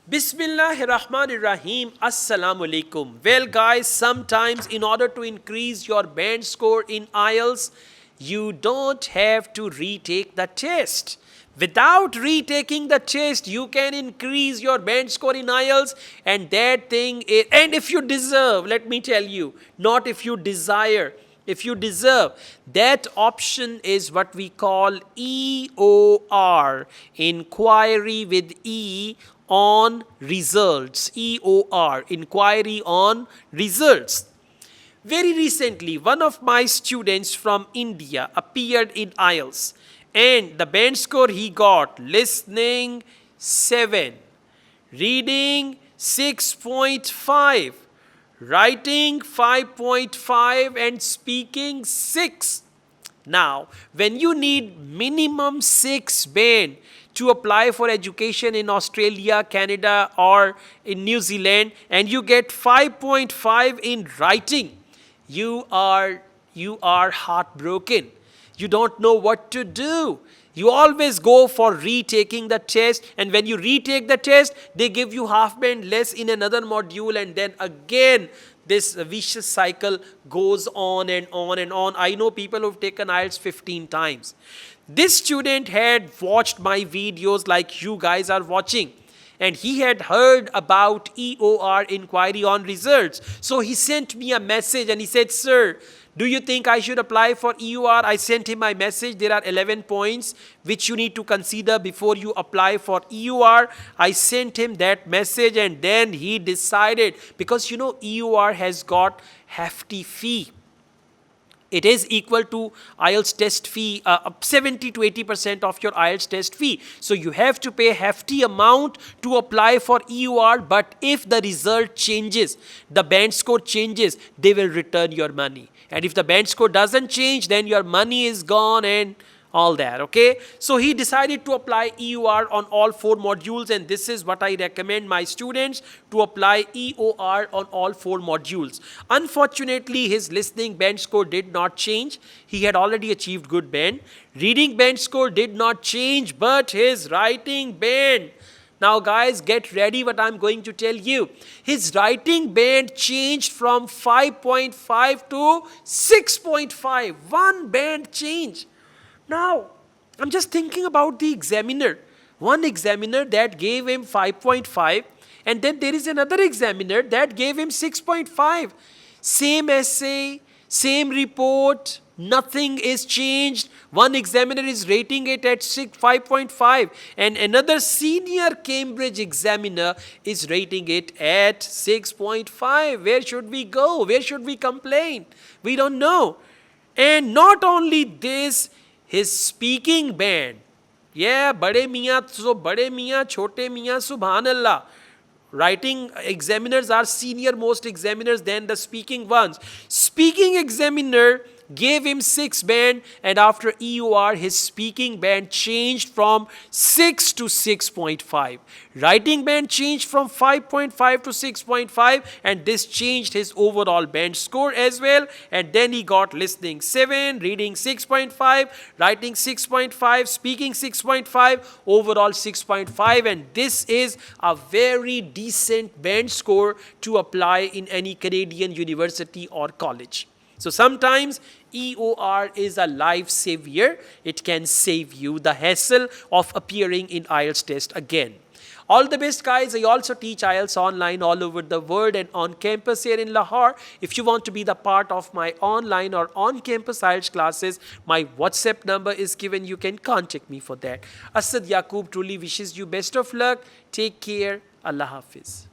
Bismillahirrahmanirrahim. Assalamu alaikum. Well, guys, sometimes in order to increase your band score in Ielts, you don't have to retake the test. Without retaking the test, you can increase your band score in Ielts, and that thing is, and if you deserve, let me tell you, not if you desire. If you deserve, that option is what we call EOR, inquiry with E on results. EOR, inquiry on results. Very recently, one of my students from India appeared in Ielts, and the band score he got: listening 7, reading 6.5, writing 5.5, and speaking 6. Now, when you need minimum 6 band to apply for education in Australia, Canada, or in New Zealand, and you get 5.5 in writing, you are heartbroken. You don't know what to do. You always go for retaking the test, and when you retake the test, they give you half band less in another module, and then again this vicious cycle goes on and on and on. I know people who've taken IELTS 15 times. This student had watched my videos like you guys are watching, and he had heard about EOR, inquiry on results. So he sent me a message and he said, "Sir, do you think I should apply for EOR?" I sent him my message. There are 11 points which you need to consider before you apply for EOR. I sent him that message, and then he decided, because you know EOR has got hefty fee. It is equal to IELTS test fee, 70 to 80% of your IELTS test fee. So you have to pay hefty amount to apply for EOR, but if the result changes, the band score changes, they will return your money. And if the band score doesn't change, then your money is gone and all that, okay? So he decided to apply EOR on all 4 modules, and this is what I recommend my students to apply EOR on all 4 modules. Unfortunately, his listening band score did not change. He had already achieved good band. Reading band score did not change, but his writing band. Now guys, get ready what I'm going to tell you. His writing band changed from 5.5 to 6.5. One band change. Now, I'm just thinking about the examiner. One examiner that gave him 5.5, and then there is another examiner that gave him 6.5. Same essay, same report, nothing is changed. One examiner is rating it at 5.5, and another senior Cambridge examiner is rating it at 6.5. Where should we go? Where should we complain? We don't know. And not only this, his speaking band, yeah, bade miyan so bade miyan, chote miyan, subhanallah. Writing examiners are senior most examiners than the speaking ones. Speaking examiner gave him 6 band, and after EOR his speaking band changed from 6 to 6.5. Writing band changed from 5.5 to 6.5, and this changed his overall band score as well. And then he got listening 7, reading 6.5, writing 6.5, speaking 6.5, overall 6.5, and this is a very decent band score to apply in any Canadian university or college. So sometimes EOR is a life savior. It can save you the hassle of appearing in IELTS test again. All the best, guys. I also teach IELTS online all over the world and on campus here in Lahore. If you want to be the part of my online or on-campus IELTS classes, my WhatsApp number is given. You can contact me for that. Asad Yaqub truly wishes you best of luck. Take care. Allah Hafiz.